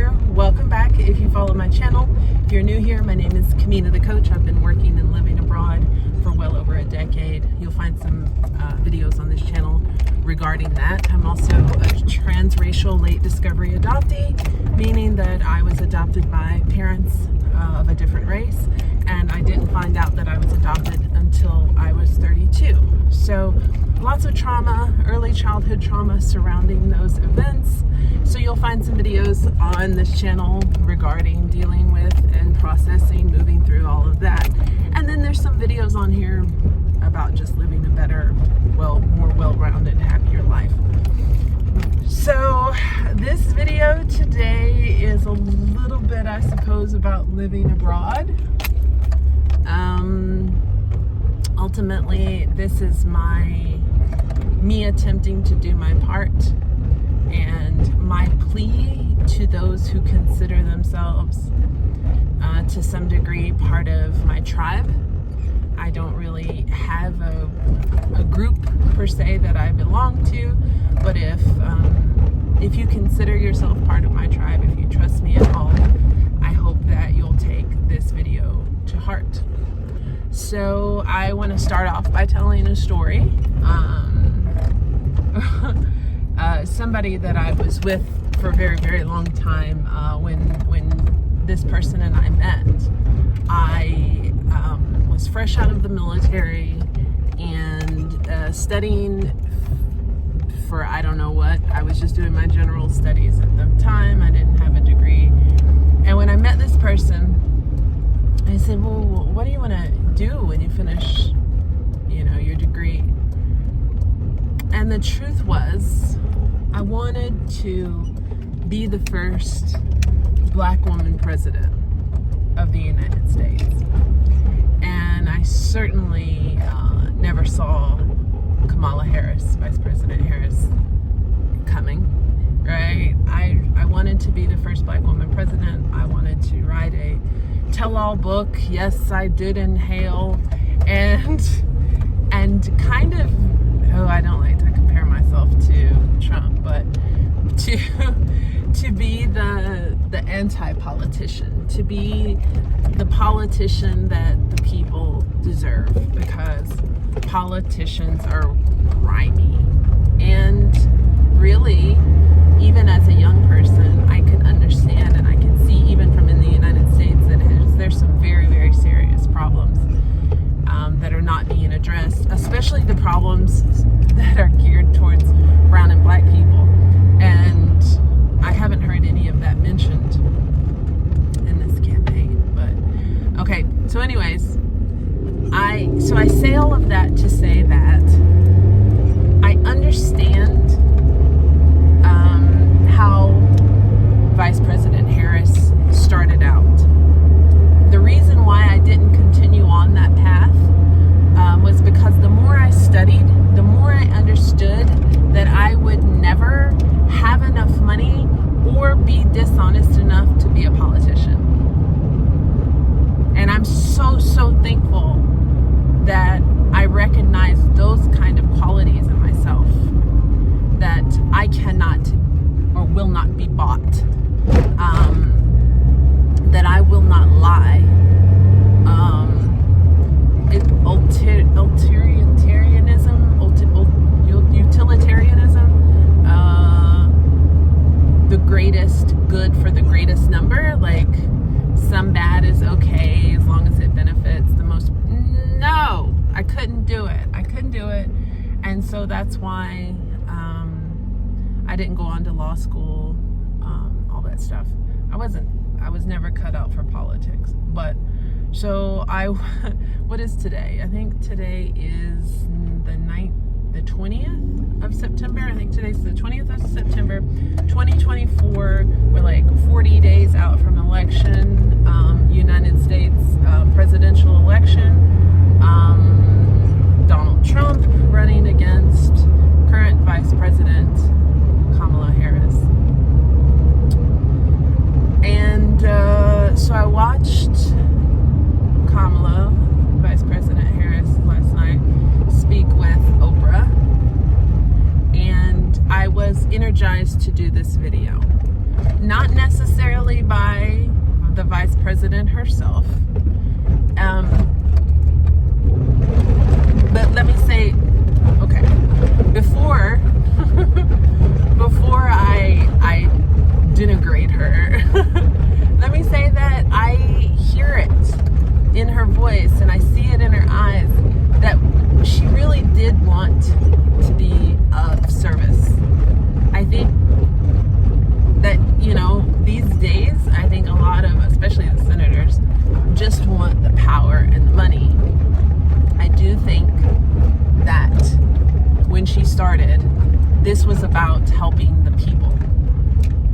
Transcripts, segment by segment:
here. Welcome back. If you follow my channel, if you're new here, my name is Kamina the Coach. I've been working and living abroad for well over a decade. You'll find some videos on this channel regarding that. I'm also a transracial late discovery adoptee, meaning that I was adopted by parents of a different race, and I didn't find out that I was adopted until I was 32. So lots of trauma, early childhood trauma surrounding those events. So you'll find some videos on this channel regarding dealing with and processing, moving through all of that. And then there's some videos on here about just living a better, more well-rounded, happier life. So this video today is a little bit, I suppose, about living abroad. Ultimately, this is me attempting to do my part, and my plea to those who consider themselves to some degree part of my tribe. I don't really have a group per se that I belong to, but if you consider yourself part of my tribe, if you trust me at all, I hope that you'll take this video to heart. So I want to start off by telling a story. Somebody that I was with for a very, very long time, when this person and I met, I was fresh out of the military and studying for I don't know what. I was just doing my general studies at the time. I didn't have a degree. And when I met this person, I said, well, what do you want to do when you finish, your degree? And the truth was, I wanted to be the first Black woman president of the United States. And I certainly never saw Kamala Harris, Vice President Harris, coming, right? I wanted to be the first Black woman president. I wanted to write a tell-all book. Yes, I did inhale, and kind of, I don't like to compare myself to Trump, but to be the anti-politician, to be the politician that the people deserve, because politicians are grimy. And really, even as a young person, I can understand and I can see, even from in the United States, that there's some very, very serious problems that are not being addressed, especially the problems that are geared towards brown and Black people. And I haven't heard any of that mentioned in this campaign. But okay, so anyways, I say all of that to say that I understand how Vice President Harris started out. The reason why I didn't continue on that path was because the more I studied, the more I understood that I would never have enough money or be dishonest enough to be a politician. And I'm so, so thankful that I recognize those kind of qualities in myself, that I cannot or will not be bought, that I will not lie. Utilitarianism, the greatest good for the greatest number, like some bad is okay as long as it benefits the most. No, I couldn't do it. And so that's why I didn't go on to law school, all that stuff. I was never cut out for politics. But so what is today? I think today is the 20th of September. I think today's the 20th of September, 2024. We're like 40 days out from election, United States presidential election. Donald Trump running against current Vice President Kamala Harris. And so I watched Kamala, Vice President Harris, last night speak with Oprah, and I was energized to do this video. not necessarily by the vice president herself. But let me say, okay, before I denigrate her, let me say that I hear it in her voice and I see it in her eyes that she really did want to be of service. I think that, these days, I think a lot of, especially the senators, just want the power and the money. I do think that when she started, this was about helping the people.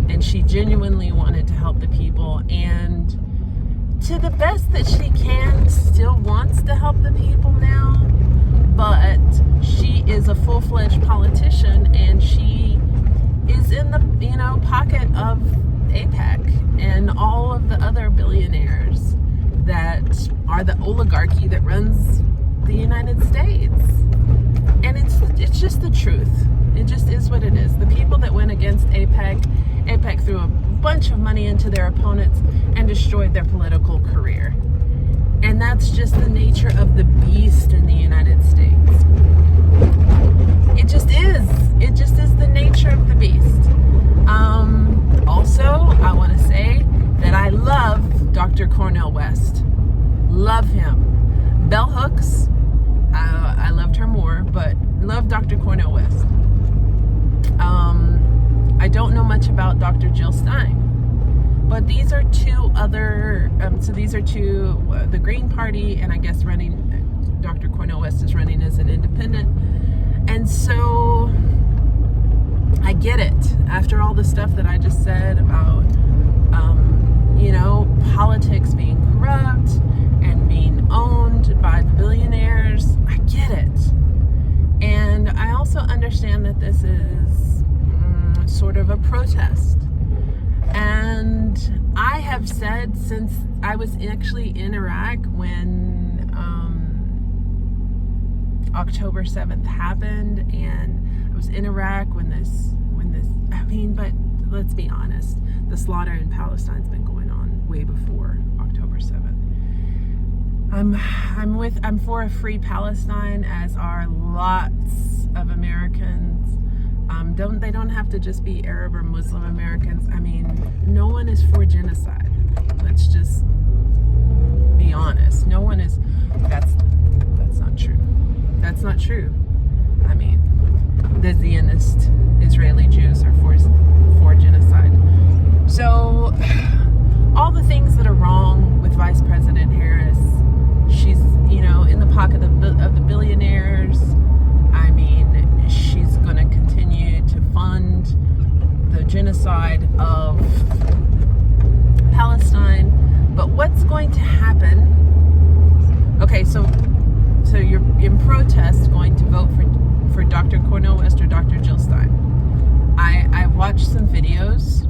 And she genuinely wanted to help the people, and to the best that she can, still wants to help the people now. But she is a full-fledged politician, and she is in the pocket of AIPAC and all of the other billionaires that are the oligarchy that runs the United States. And it's just the truth. It just is what it is. The people that went against AIPAC threw a bunch of money into their opponents and destroyed their political career. And that's just the nature of the beast in the United States. It just is. It just is the nature of the beast. Also, I want to say that I love Dr. Cornel West. Love him. Bell Hooks, I loved her more, but love Dr. Cornel West. I don't know much about Dr. Jill Stein, but these are two other, the Green Party, and I guess Dr. Cornel West is running as an independent. And so I get it. After all the stuff that I just said about, politics being corrupt and being owned by the billionaires, I get it. And I also understand that this is sort of a protest. And I have said since I was actually in Iraq when October 7th happened, and I was in Iraq when this, but let's be honest, the slaughter in Palestine's been going on way before October 7th. I'm for a free Palestine, as are lots of Americans. They don't have to just be Arab or Muslim Americans. I mean, no one is for genocide. Let's just be honest. No one is. That's not true. That's not true. I mean, the Zionist Israeli Jews are for genocide. So all the things that are wrong with Vice President Harris, she's in the pocket of the billionaires. I mean, she's going to continue to fund the genocide of Palestine. But what's going to happen? Okay, so you're in protest going to vote for Dr. Cornel West or Dr. Jill Stein. I've watched some videos,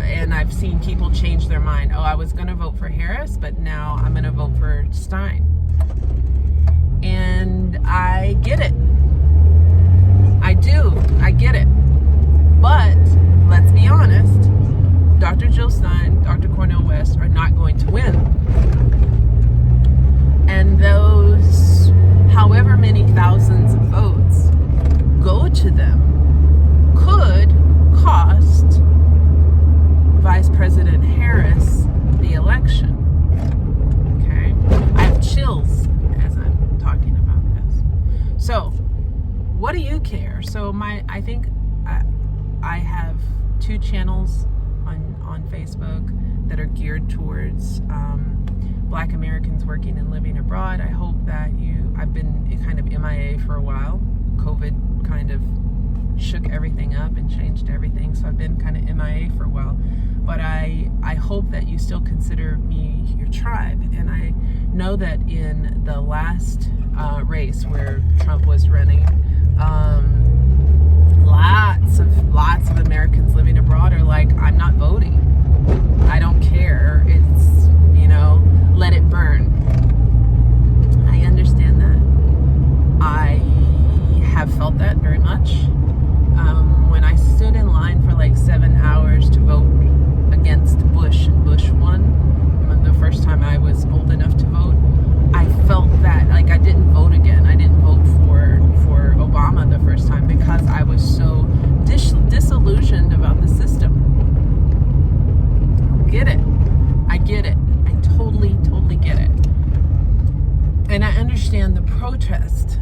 and I've seen people change their mind. I was going to vote for Harris, but now I'm going to vote for Stein. And I get it. I do. I get it. But let's be honest, Dr. Jill Stein, Dr. Cornel West are not going to win. And those however many thousands of votes go to them could cost Vice President Harris the election. Okay? I have chills as I'm talking about this. So, what do you care? So I think I have 2 channels on Facebook that are geared towards Black Americans working and living abroad. I hope that I've been kind of MIA for a while. COVID kind of shook everything up and changed everything, so I've been kind of MIA for a while. But I hope that you still consider me your tribe. And I know that in the last race where Trump was running, lots of Americans living abroad are like, I'm not voting. I don't care. It's, let it burn. I understand that. I have felt that very much. When I stood in line for like 7 understand the protest.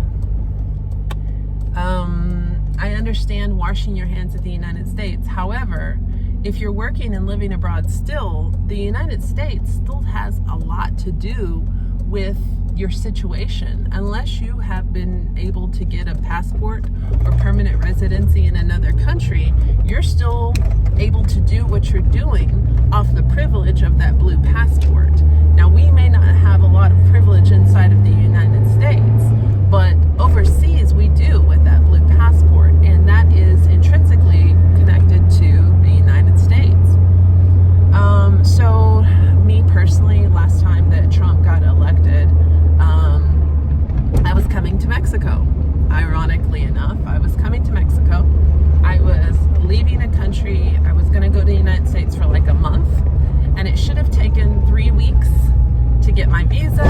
I understand washing your hands at the United States. However, if you're working and living abroad still, the United States still has a lot to do with your situation. Unless you have been able to get a passport or permanent residency in another country, you're still able to do what you're doing off the privilege of that blue passport. Now, we may not have a lot of privilege inside of the United States, but overseas we do with that blue passport, and that is intrinsically connected to the United States. So me personally, last time that Trump got elected, I was coming to Mexico. Ironically enough, I was coming to Mexico. I was leaving a country. I was going to go to the United States for like a month, and it should have taken 3 weeks to get my visa,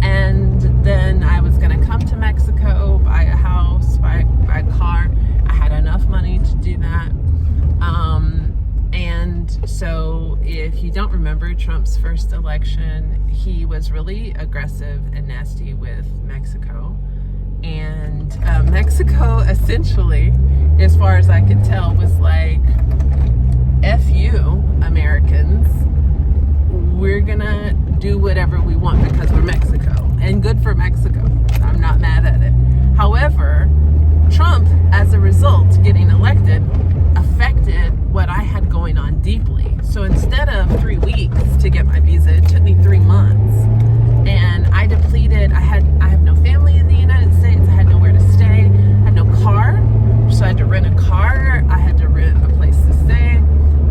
and then I was going to come to Mexico, buy a house, buy a car. I had enough money to do that. And so if you don't remember Trump's first election, he was really aggressive and nasty with Mexico. And Mexico essentially, as far as I could tell, was like, F you, Americans. We're gonna do whatever we want because we're Mexico. And good for Mexico. I'm not mad at it. However, Trump, as a result, getting elected, affected what I had going on deeply. So instead of 3 weeks to get my visa, it took me 3 months. And I depleted, I have no family in the United States. I had nowhere to stay. I had no car. So I had to rent a car. I had to rent a place to stay.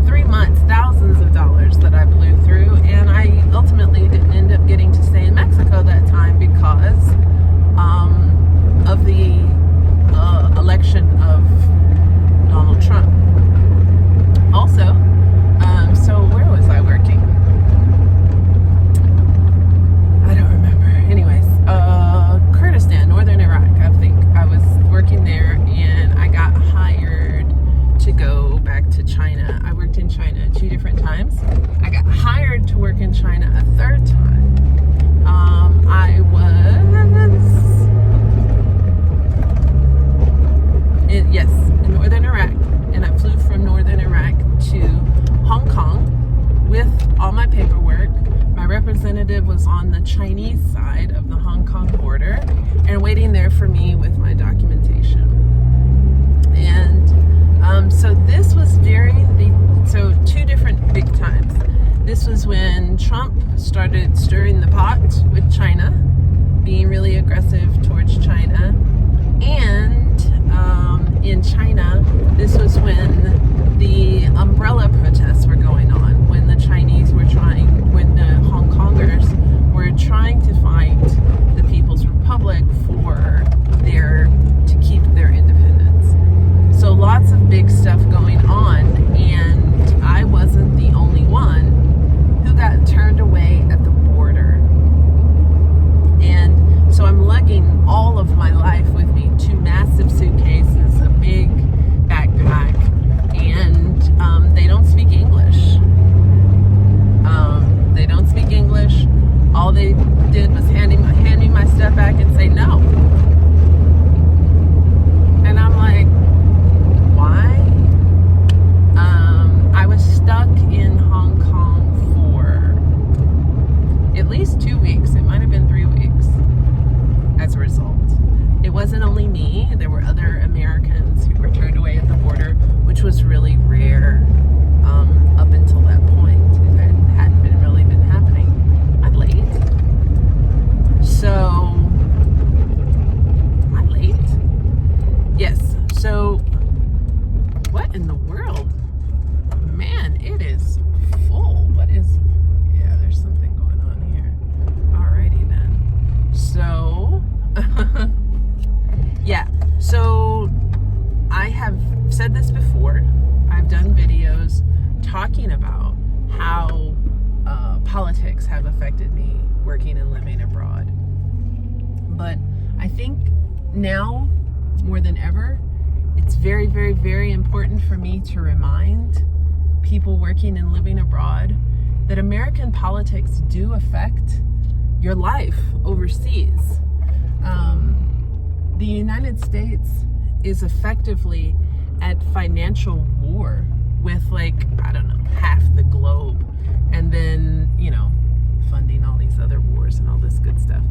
3 months, thousands of dollars that I blew through. And I ultimately didn't end up getting to stay in Mexico that time because of the election of Donald Trump. Also, so where was I working? I don't remember. Anyways, Kurdistan, northern Iraq, I think. I was working there, and I got hired to go back to China. I worked in China 2 different times. I got hired to work in China a 3rd time. I was in northern Iraq, and I flew from northern Iraq to Hong Kong with all my paperwork. My representative was on the Chinese side of the Hong Kong border and waiting there for me with my documentation. And so this was so 2 different big times. This was when Trump started stirring the pot with China, being really aggressive towards China. And in China, this was when the umbrella protests were going on, when the Chinese were when the Hong Kongers were trying to fight the People's Republic to keep their independence. So lots of big stuff going on, and I wasn't the only one who got turned away at the border. And so I'm lugging all of my life with me, 2 massive suitcases, a big backpack, and they don't speak English. They don't speak English. All they did was hand me my stuff back and say no. And I'm like, why? I was stuck in Hong Kong for at least 2 weeks. It might have been 3 weeks as a result. It wasn't only me. There were other Americans who were turned away at the border, which was really rare up until that point. It hadn't really been happening. I'm late. So, am I late? Yes. So, what in the world? Man, it is full. Yeah, there's something going on here. Alrighty then. So, yeah. So, I have said this before. I've done videos talking about how politics have affected me working and living abroad. But I think now, more than ever, it's very, very, very important for me to remind people working and living abroad that American politics do affect your life overseas. The United States is effectively at financial war with, like, I don't know, half the globe, and then, you know, funding all these other wars and all this good stuff.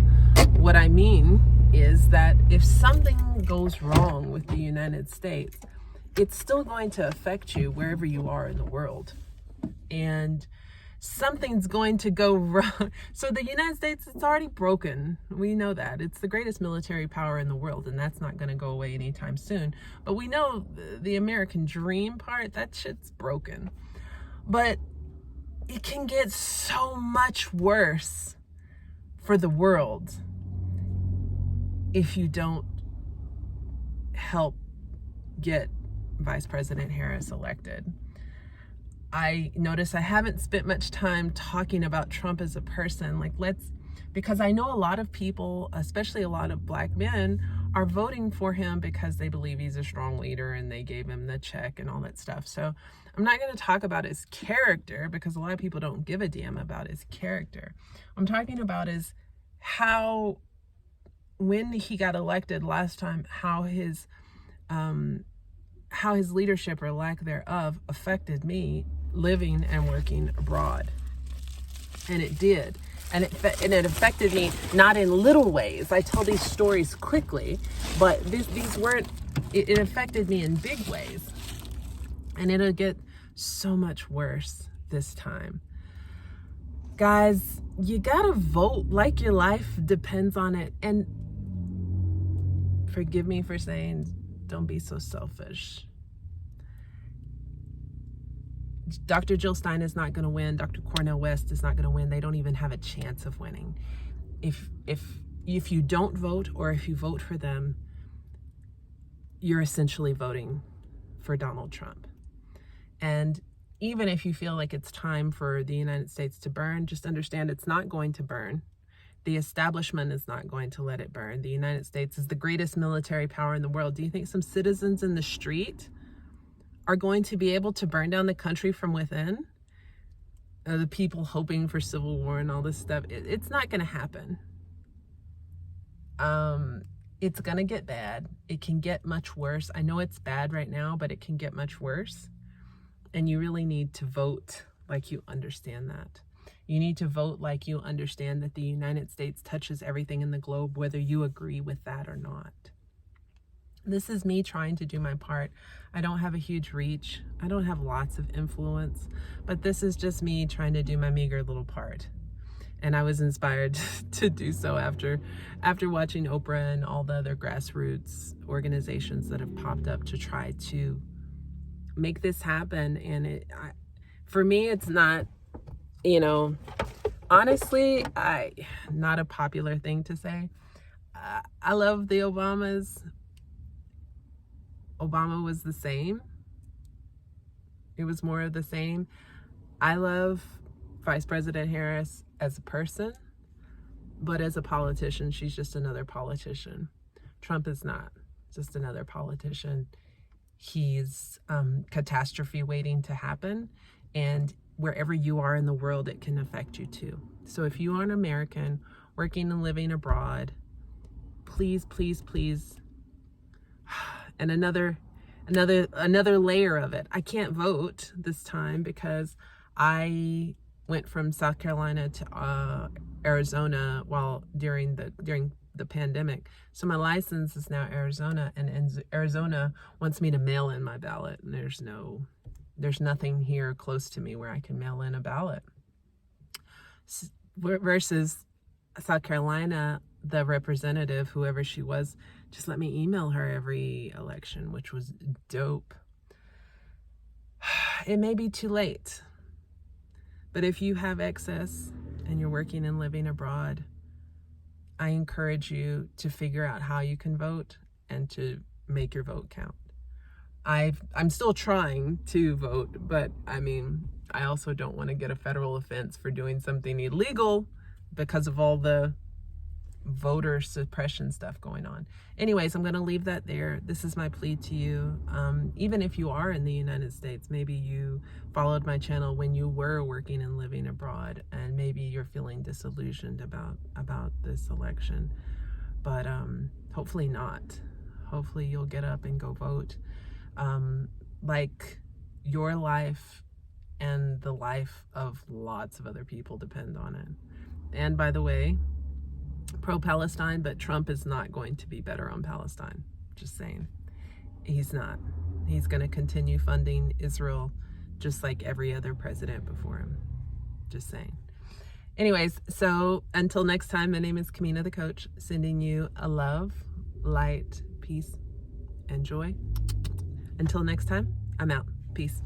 What I mean is that if something goes wrong with the United States, it's still going to affect you wherever you are in the world. And something's going to go wrong. So the United States, it's already broken. We know that. It's the greatest military power in the world, and that's not going to go away anytime soon. But we know the American dream part, that shit's broken. But it can get so much worse for the world if you don't help get Vice President Harris elected. I notice I haven't spent much time talking about Trump as a person. Because I know a lot of people, especially a lot of black men, are voting for him because they believe he's a strong leader and they gave him the check and all that stuff. So I'm not going to talk about his character because a lot of people don't give a damn about his character. I'm talking about is how, when he got elected last time, how his leadership or lack thereof affected me living and working abroad. And it did. And it affected me not in little ways. I tell these stories quickly, but these weren't, it affected me in big ways. And it'll get so much worse this time. Guys, you gotta vote like your life depends on it. And forgive me for saying, don't be so selfish. Dr. Jill Stein is not going to win. Dr. Cornel West is not going to win. They don't even have a chance of winning. If you don't vote, or if you vote for them, you're essentially voting for Donald Trump. And even if you feel like it's time for the United States to burn, just understand it's not going to burn. The establishment is not going to let it burn. The United States is the greatest military power in the world. Do you think some citizens in the street are going to be able to burn down the country from within? The people hoping for civil war and all this stuff, it's not going to happen. It's going to get bad. It can get much worse. I know it's bad right now, but it can get much worse. And you really need to vote like you understand that. You need to vote like you understand that the United States touches everything in the globe, whether you agree with that or not. This is me trying to do my part. I don't have a huge reach. I don't have lots of influence, but this is just me trying to do my meager little part. And I was inspired to do so after watching Oprah and all the other grassroots organizations that have popped up to try to make this happen. And for me, it's not, honestly, not a popular thing to say. I love the Obamas. Obama was the same. It was more of the same. I love Vice President Harris as a person, but as a politician, she's just another politician. Trump is not just another politician. He's catastrophe waiting to happen, and wherever you are in the world, it can affect you too. So if you are an American working and living abroad, please, please, please. And another layer of it. I can't vote this time because I went from South Carolina to Arizona during the pandemic. So my license is now Arizona, and Arizona wants me to mail in my ballot, and there's nothing here close to me where I can mail in a ballot. Versus South Carolina, the representative, whoever she was, just let me email her every election, which was dope. It may be too late, but if you have excess and you're working and living abroad, I encourage you to figure out how you can vote and to make your vote count. I'm still trying to vote, but I also don't want to get a federal offense for doing something illegal because of all the voter suppression stuff going on. Anyways, I'm going to leave that there. This is my plea to you. Even if you are in the United States, maybe you followed my channel when you were working and living abroad, and maybe you're feeling disillusioned about this election. but hopefully not. Hopefully you'll get up and go vote. Like your life and the life of lots of other people depend on it. And by the way, pro-Palestine, but Trump is not going to be better on Palestine. Just saying. He's not. He's going to continue funding Israel just like every other president before him. Just saying. Anyways, so until next time, my name is Kamina the Coach, sending you a love, light, peace, and joy. Until next time, I'm out. Peace.